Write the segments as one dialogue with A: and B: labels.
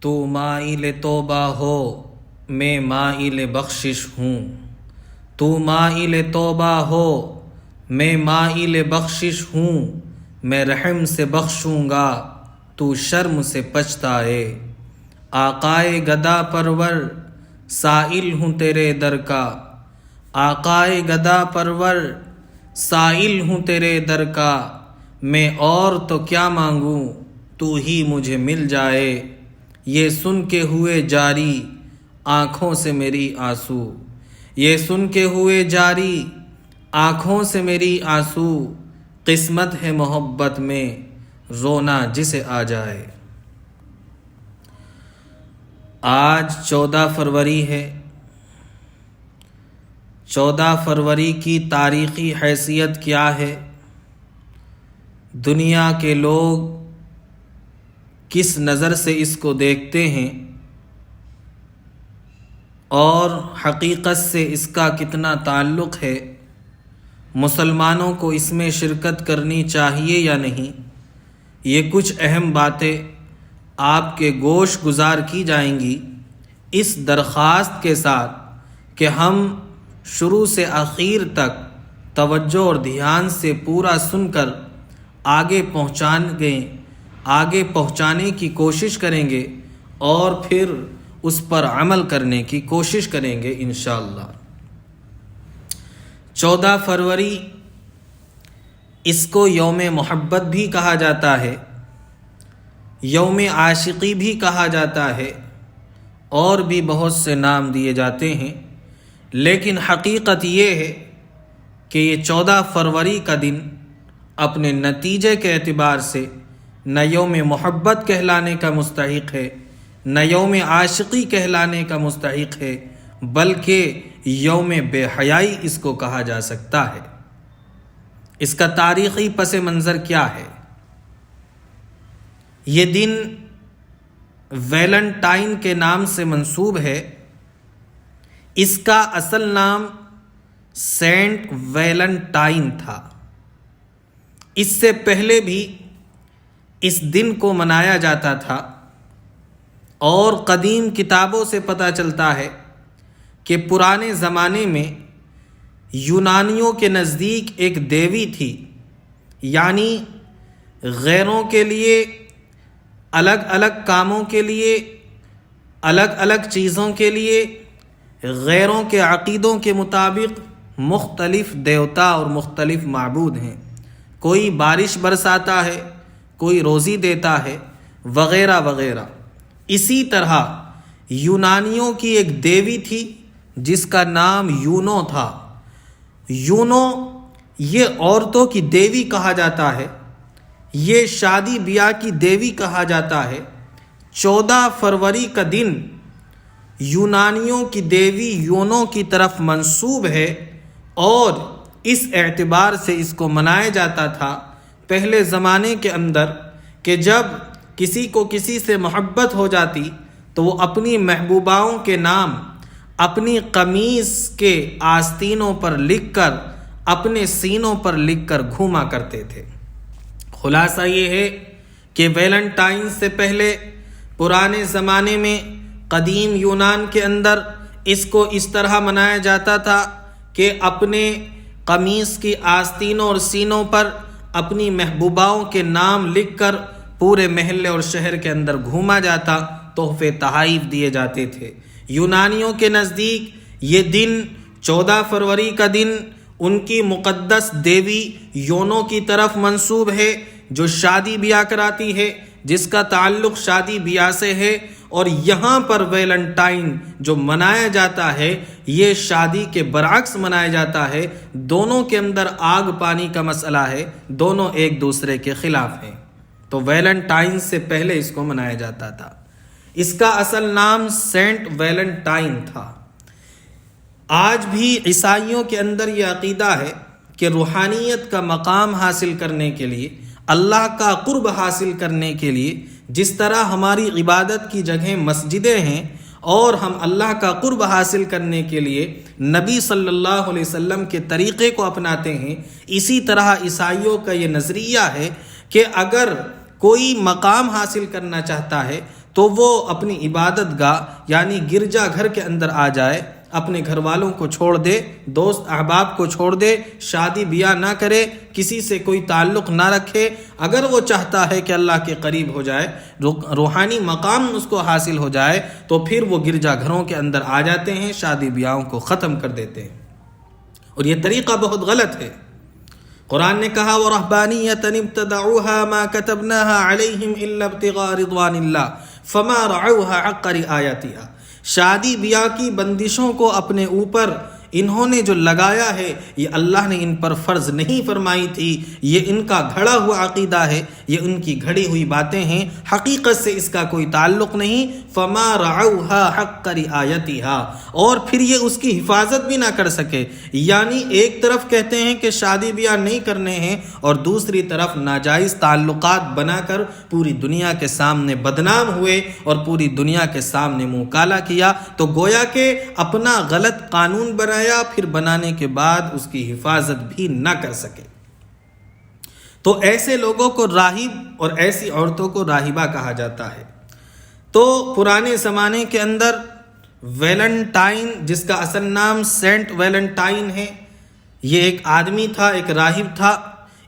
A: تو مائل توبہ ہو میں مائل بخشش ہوں، تو مائل توبہ ہو میں مائل بخشش ہوں، میں رحم سے بخشوں گا تو شرم سے پچھتائے۔ آقائے گدا پرور سائل ہوں تیرے در کا، آقائے گدا پرور سائل ہوں تیرے در کا، میں اور تو کیا مانگوں تو ہی مجھے مل جائے۔ یہ سن کے ہوئے جاری آنکھوں سے میری آنسو، یہ سن کے ہوئے جاری آنکھوں سے میری آنسو، قسمت ہے محبت میں رونا جسے آ جائے۔ آج 14 فروری ہے۔ 14 فروری کی تاریخی حیثیت کیا ہے؟ دنیا کے لوگ کس نظر سے اس کو دیکھتے ہیں اور حقیقت سے اس کا کتنا تعلق ہے؟ مسلمانوں کو اس میں شرکت کرنی چاہیے یا نہیں؟ یہ کچھ اہم باتیں آپ کے گوش گزار کی جائیں گی، اس درخواست کے ساتھ کہ ہم شروع سے آخر تک توجہ اور دھیان سے پورا سن کر آگے پہنچانے کی کوشش کریں گے اور پھر اس پر عمل کرنے کی کوشش کریں گے انشاءاللہ۔ 14 فروری اس کو یوم محبت بھی کہا جاتا ہے، یوم عاشقی بھی کہا جاتا ہے، اور بھی بہت سے نام دیے جاتے ہیں، لیکن حقیقت یہ ہے کہ یہ 14 فروری کا دن اپنے نتیجے کے اعتبار سے نہ یوم محبت کہلانے کا مستحق ہے، نہ یوم عاشقی کہلانے کا مستحق ہے، بلکہ یوم بے حیائی اس کو کہا جا سکتا ہے۔ اس کا تاریخی پس منظر کیا ہے؟ یہ دن ویلنٹائن کے نام سے منسوب ہے۔ اس کا اصل نام سینٹ ویلنٹائن تھا۔ اس سے پہلے بھی اس دن کو منایا جاتا تھا، اور قدیم کتابوں سے پتہ چلتا ہے کہ پرانے زمانے میں یونانیوں کے نزدیک ایک دیوی تھی، یعنی غیروں کے لیے الگ الگ کاموں کے لیے، الگ الگ چیزوں کے لیے، غیروں کے عقیدوں کے مطابق مختلف دیوتا اور مختلف معبود ہیں۔ کوئی بارش برساتا ہے، کوئی روزی دیتا ہے، وغیرہ وغیرہ۔ اسی طرح یونانیوں کی ایک دیوی تھی جس کا نام یونو تھا۔ یونو یہ عورتوں کی دیوی کہا جاتا ہے، یہ شادی بیاہ کی دیوی کہا جاتا ہے۔ 14 فروری کا دن یونانیوں کی دیوی یونو کی طرف منسوب ہے، اور اس اعتبار سے اس کو منایا جاتا تھا پہلے زمانے کے اندر کہ جب کسی کو کسی سے محبت ہو جاتی تو وہ اپنی محبوباؤں کے نام اپنی قمیص کے آستینوں پر لکھ کر، اپنے سینوں پر لکھ کر گھوما کرتے تھے۔ خلاصہ یہ ہے کہ ویلنٹائن سے پہلے پرانے زمانے میں قدیم یونان کے اندر اس کو اس طرح منایا جاتا تھا کہ اپنے قمیص کی آستینوں اور سینوں پر اپنی محبوباؤں کے نام لکھ کر پورے محلے اور شہر کے اندر گھوما جاتا، تحفے تحائف دیے جاتے تھے۔ یونانیوں کے نزدیک یہ دن 14 فروری کا دن ان کی مقدس دیوی یونو کی طرف منسوب ہے، جو شادی بیاہ کراتی ہے، جس کا تعلق شادی بیاہ سے ہے، اور یہاں پر ویلنٹائن جو منایا جاتا ہے یہ شادی کے برعکس منایا جاتا ہے۔ دونوں کے اندر آگ پانی کا مسئلہ ہے، دونوں ایک دوسرے کے خلاف ہیں، تو ویلنٹائن سے پہلے اس کو منایا جاتا تھا۔ اس کا اصل نام سینٹ ویلنٹائن تھا۔ آج بھی عیسائیوں کے اندر یہ عقیدہ ہے کہ روحانیت کا مقام حاصل کرنے کے لیے، اللہ کا قرب حاصل کرنے کے لیے، جس طرح ہماری عبادت کی جگہیں مسجدیں ہیں اور ہم اللہ کا قرب حاصل کرنے کے لیے نبی صلی اللہ علیہ وسلم کے طریقے کو اپناتے ہیں، اسی طرح عیسائیوں کا یہ نظریہ ہے کہ اگر کوئی مقام حاصل کرنا چاہتا ہے تو وہ اپنی عبادت گاہ یعنی گرجا گھر کے اندر آ جائے، اپنے گھر والوں کو چھوڑ دے، دوست احباب کو چھوڑ دے، شادی بیاہ نہ کرے، کسی سے کوئی تعلق نہ رکھے۔ اگر وہ چاہتا ہے کہ اللہ کے قریب ہو جائے، روحانی مقام اس کو حاصل ہو جائے، تو پھر وہ گرجا گھروں کے اندر آ جاتے ہیں، شادی بیاہوں کو ختم کر دیتے ہیں، اور یہ طریقہ بہت غلط ہے۔ قرآن نے کہا وَرَهْبَانِيَّةً ابْتَدَعُوهَا مَا كَتَبْنَاهَا عَلَيْهِمْ إِلَّا ابْتِغَاءَ رِضْوَانِ اللَّهِ فَمَا رَعَوْهَا حَقَّ رِعَایَتِهَا۔ شادی بیاہ کی بندشوں کو اپنے اوپر انہوں نے جو لگایا ہے، یہ اللہ نے ان پر فرض نہیں فرمائی تھی، یہ ان کا گھڑا ہوا عقیدہ ہے، یہ ان کی گھڑی ہوئی باتیں ہیں، حقیقت سے اس کا کوئی تعلق نہیں۔ فما رعوها حق رعایتها، اور پھر یہ اس کی حفاظت بھی نہ کر سکے، یعنی ایک طرف کہتے ہیں کہ شادی بیاہ نہیں کرنے ہیں، اور دوسری طرف ناجائز تعلقات بنا کر پوری دنیا کے سامنے بدنام ہوئے اور پوری دنیا کے سامنے منہ کالا کیا، تو گویا کہ اپنا غلط قانون بنایا، پھر بنانے کے بعد اس کی حفاظت بھی نہ کر سکے۔ تو ایسے لوگوں کو راہب اور ایسی عورتوں کو راہبہ کہا جاتا ہے۔ تو پرانے زمانے کے اندر ویلنٹائن، جس کا اصل نام سینٹ ویلنٹائن ہے، یہ ایک آدمی تھا، ایک راہب تھا۔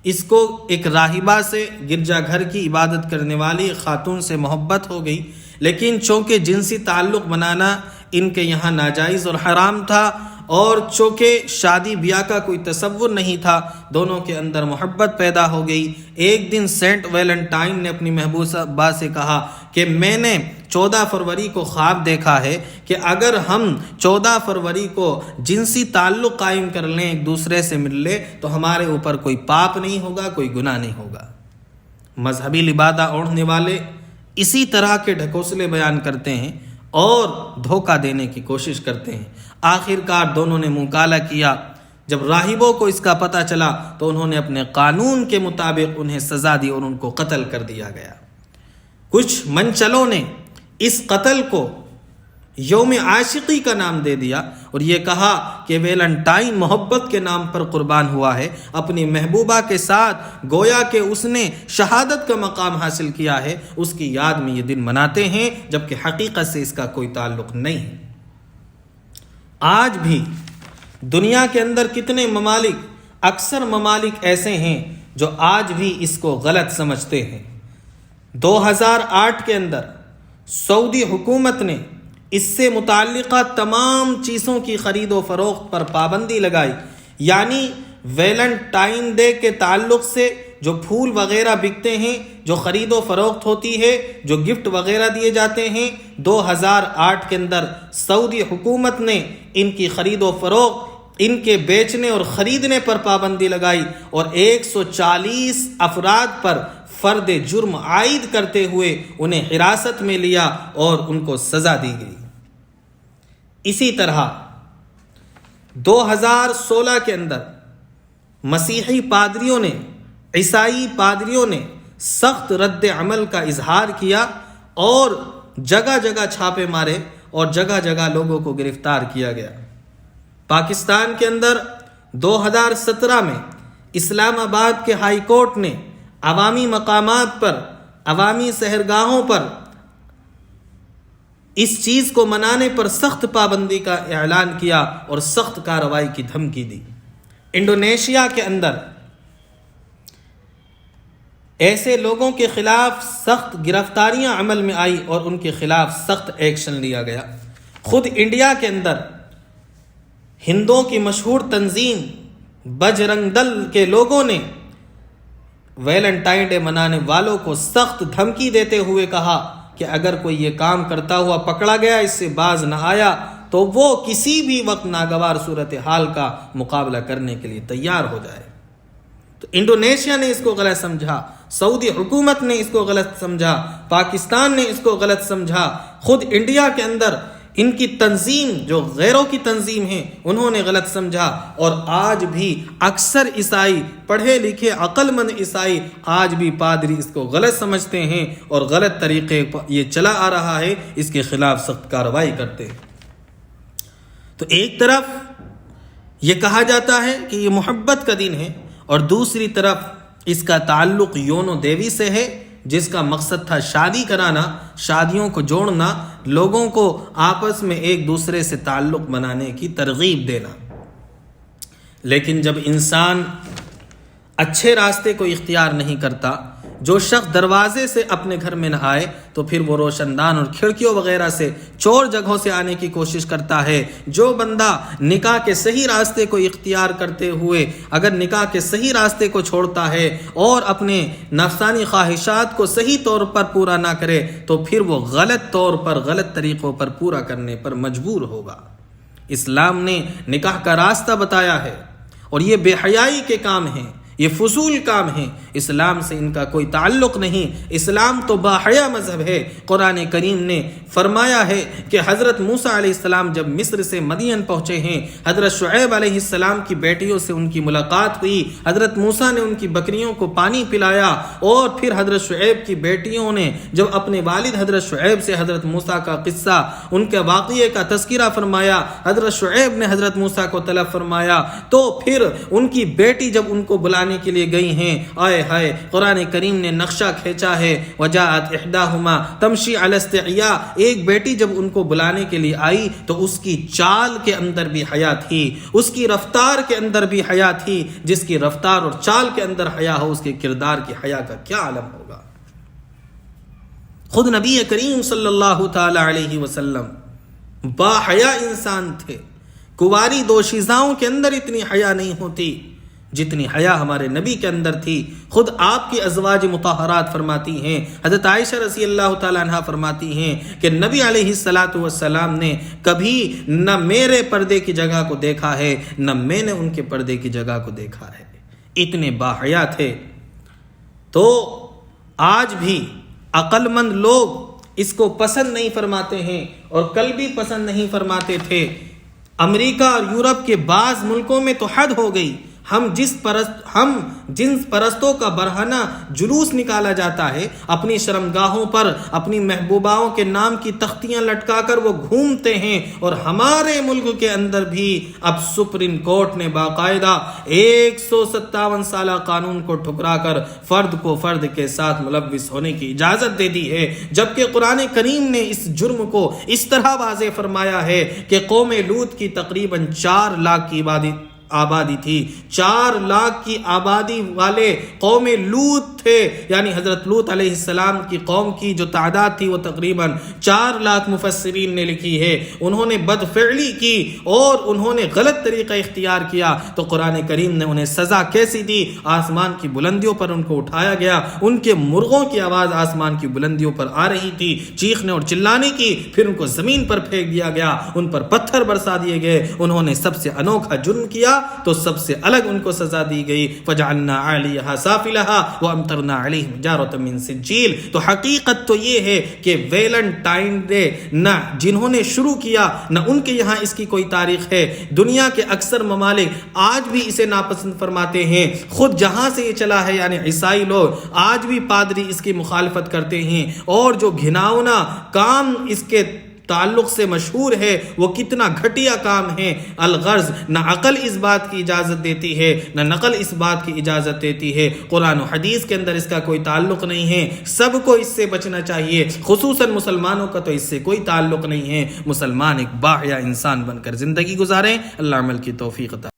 A: اس کو ایک راہبہ سے، گرجا گھر کی عبادت کرنے والی خاتون سے محبت ہو گئی، لیکن چونکہ جنسی تعلق بنانا ان کے یہاں ناجائز اور حرام تھا، اور چونکہ شادی بیاہ کا کوئی تصور نہیں تھا، دونوں کے اندر محبت پیدا ہو گئی۔ ایک دن سینٹ ویلنٹائن نے اپنی محبوبہ سے کہا کہ میں نے 14 فروری کو خواب دیکھا ہے کہ اگر ہم 14 فروری کو جنسی تعلق قائم کر لیں، ایک دوسرے سے مل لیں، تو ہمارے اوپر کوئی پاپ نہیں ہوگا، کوئی گناہ نہیں ہوگا۔ مذہبی لبادہ اوڑھنے والے اسی طرح کے ڈھکوسلے بیان کرتے ہیں اور دھوکہ دینے کی کوشش کرتے ہیں۔ آخر کار دونوں نے منہ کالا کیا۔ جب راہبوں کو اس کا پتہ چلا تو انہوں نے اپنے قانون کے مطابق انہیں سزا دی اور ان کو قتل کر دیا گیا۔ کچھ منچلوں نے اس قتل کو یوم عاشقی کا نام دے دیا اور یہ کہا کہ ویلنٹائن محبت کے نام پر قربان ہوا ہے، اپنی محبوبہ کے ساتھ گویا کہ اس نے شہادت کا مقام حاصل کیا ہے، اس کی یاد میں یہ دن مناتے ہیں، جبکہ حقیقت سے اس کا کوئی تعلق نہیں ہے۔ آج بھی دنیا کے اندر کتنے ممالک، اکثر ممالک ایسے ہیں جو آج بھی اس کو غلط سمجھتے ہیں۔ 2008 کے اندر سعودی حکومت نے اس سے متعلقہ تمام چیزوں کی خرید و فروخت پر پابندی لگائی، یعنی ویلنٹائن ڈے کے تعلق سے جو پھول وغیرہ بکتے ہیں، جو خرید و فروخت ہوتی ہے، جو گفٹ وغیرہ دیے جاتے ہیں، 2008 کے اندر سعودی حکومت نے ان کی خرید و فروخت، ان کے بیچنے اور خریدنے پر پابندی لگائی اور 140 افراد پر فرد جرم عائد کرتے ہوئے انہیں حراست میں لیا اور ان کو سزا دی گئی۔ اسی طرح 2016 کے اندر مسیحی پادریوں نے، عیسائی پادریوں نے سخت رد عمل کا اظہار کیا اور جگہ جگہ چھاپے مارے اور جگہ جگہ لوگوں کو گرفتار کیا گیا۔ پاکستان کے اندر 2017 میں اسلام آباد کے ہائی کورٹ نے عوامی مقامات پر، عوامی سحرگاہوں پر اس چیز کو منانے پر سخت پابندی کا اعلان کیا اور سخت کارروائی کی دھمکی دی۔ انڈونیشیا کے اندر ایسے لوگوں کے خلاف سخت گرفتاریاں عمل میں آئی اور ان کے خلاف سخت ایکشن لیا گیا۔ خود انڈیا کے اندر ہندوؤں کی مشہور تنظیم بجرنگ دل کے لوگوں نے ویلنٹائن ڈے منانے والوں کو سخت دھمکی دیتے ہوئے کہا کہ اگر کوئی یہ کام کرتا ہوا پکڑا گیا، اس سے باز نہ آیا، تو وہ کسی بھی وقت ناگوار صورتحال کا مقابلہ کرنے کے لیے تیار ہو جائے۔ تو انڈونیشیا نے اس کو غلط سمجھا، سعودی حکومت نے اس کو غلط سمجھا، پاکستان نے اس کو غلط سمجھا، خود انڈیا کے اندر ان کی تنظیم جو غیروں کی تنظیم ہے انہوں نے غلط سمجھا، اور آج بھی اکثر عیسائی، پڑھے لکھے عقل مند عیسائی آج بھی پادری اس کو غلط سمجھتے ہیں اور غلط طریقے یہ چلا آ رہا ہے، اس کے خلاف سخت کارروائی کرتے ہیں۔ تو ایک طرف یہ کہا جاتا ہے کہ یہ محبت کا دن ہے اور دوسری طرف اس کا تعلق یونو دیوی سے ہے، جس کا مقصد تھا شادی کرانا، شادیوں کو جوڑنا، لوگوں کو آپس میں ایک دوسرے سے تعلق بنانے کی ترغیب دینا۔ لیکن جب انسان اچھے راستے کو اختیار نہیں کرتا، جو شخص دروازے سے اپنے گھر میں نہ آئے تو پھر وہ روشن دان اور کھڑکیوں وغیرہ سے چور جگہوں سے آنے کی کوشش کرتا ہے۔ جو بندہ نکاح کے صحیح راستے کو اختیار کرتے ہوئے اگر نکاح کے صحیح راستے کو چھوڑتا ہے اور اپنے نفسانی خواہشات کو صحیح طور پر پورا نہ کرے تو پھر وہ غلط طور پر، غلط طریقوں پر پورا کرنے پر مجبور ہوگا۔ اسلام نے نکاح کا راستہ بتایا ہے، اور یہ بے حیائی کے کام ہیں، یہ فضول کام ہیں، اسلام سے ان کا کوئی تعلق نہیں۔ اسلام تو باحیا مذہب ہے۔ قرآن کریم نے فرمایا ہے کہ حضرت موسیٰ علیہ السلام جب مصر سے مدین پہنچے ہیں، حضرت شعیب علیہ السلام کی بیٹیوں سے ان کی ملاقات ہوئی، حضرت موسیٰ نے ان کی بکریوں کو پانی پلایا، اور پھر حضرت شعیب کی بیٹیوں نے جب اپنے والد حضرت شعیب سے حضرت موسیٰ کا قصہ، ان کے واقعے کا تذکرہ فرمایا، حضرت شعیب نے حضرت موسیٰ کو طلب فرمایا، تو پھر ان کی بیٹی جب ان کو بلانے کے لیے گئی ہیں، آئے ہائے، قرآن کریم نے نقشہ کھینچا ہے، وجاءت احداہما تمشی علی استحیاء، ایک بیٹی جب ان کو بلانے کے لیے آئی تو اس کی چال کے اندر بھی حیا تھی، اس کی رفتار کے اندر بھی حیا تھی۔ جس کی رفتار اور چال کے اندر حیا ہو، اس کے کردار کی حیا کا کیا عالم ہوگا۔ خود نبی کریم صلی اللہ تعالی علیہ وسلم با حیا انسان تھے۔ کنواری دوشیزاؤں کے اندر اتنی حیا نہیں ہوتی جتنی حیا ہمارے نبی کے اندر تھی۔ خود آپ کی ازواج مطہرات فرماتی ہیں، حضرت عائشہ رضی اللہ تعالیٰ عنہ فرماتی ہیں کہ نبی علیہ الصلاۃ والسلام نے کبھی نہ میرے پردے کی جگہ کو دیکھا ہے، نہ میں نے ان کے پردے کی جگہ کو دیکھا ہے، اتنے باحیا تھے۔ تو آج بھی عقل مند لوگ اس کو پسند نہیں فرماتے ہیں، اور کل بھی پسند نہیں فرماتے تھے۔ امریکہ اور یورپ کے بعض ملکوں میں تو حد ہو گئی، ہم جنس پرستوں کا برہنہ جلوس نکالا جاتا ہے، اپنی شرمگاہوں پر اپنی محبوباؤں کے نام کی تختیاں لٹکا کر وہ گھومتے ہیں، اور ہمارے ملک کے اندر بھی اب سپریم کورٹ نے باقاعدہ 157 سالہ قانون کو ٹھکرا کر فرد کو فرد کے ساتھ ملوث ہونے کی اجازت دے دی ہے، جبکہ قرآن کریم نے اس جرم کو اس طرح واضح فرمایا ہے کہ قوم لوط کی تقریباً 4 لاکھ کی آبادی تھی، 4 لاکھ کی آبادی والے قوم لوط تھے، یعنی حضرت لوط علیہ السلام کی قوم کی جو تعداد تھی وہ تقریباً 4 لاکھ مفسرین نے لکھی ہے۔ انہوں نے بدفعلی کی اور انہوں نے غلط طریقہ اختیار کیا، تو قرآن کریم نے انہیں سزا کیسی دی؟ آسمان کی بلندیوں پر ان کو اٹھایا گیا، ان کے مرغوں کی آواز آسمان کی بلندیوں پر آ رہی تھی، چیخنے اور چلانے کی، پھر ان کو زمین پر پھینک دیا گیا، ان پر پتھر برسا دیے گئے۔ انہوں نے سب سے انوکھا جرم کیا تو سب سے الگ ان کو سزا دی گئی، فجعلنا عالیہا سافلہا وامطرنا علیہم حجارۃ من سجیل۔ تو حقیقت تو یہ ہے کہ ویلنٹائن ڈے نہ جنہوں نے شروع کیا نہ ان کے یہاں اس کی کوئی تاریخ ہے۔ دنیا کے اکثر ممالک آج بھی اسے ناپسند فرماتے ہیں، خود جہاں سے یہ چلا ہے یعنی عیسائی لوگ آج بھی پادری اس کی مخالفت کرتے ہیں، اور جو گھناؤنا کام اس کے تعلق سے مشہور ہے وہ کتنا گھٹیا کام ہے۔ الغرض نہ عقل اس بات کی اجازت دیتی ہے نہ نقل اس بات کی اجازت دیتی ہے، قرآن و حدیث کے اندر اس کا کوئی تعلق نہیں ہے۔ سب کو اس سے بچنا چاہیے، خصوصاً مسلمانوں کا تو اس سے کوئی تعلق نہیں ہے۔ مسلمان ایک باحیا انسان بن کر زندگی گزاریں۔ اللہ عمل کی توفیق عطا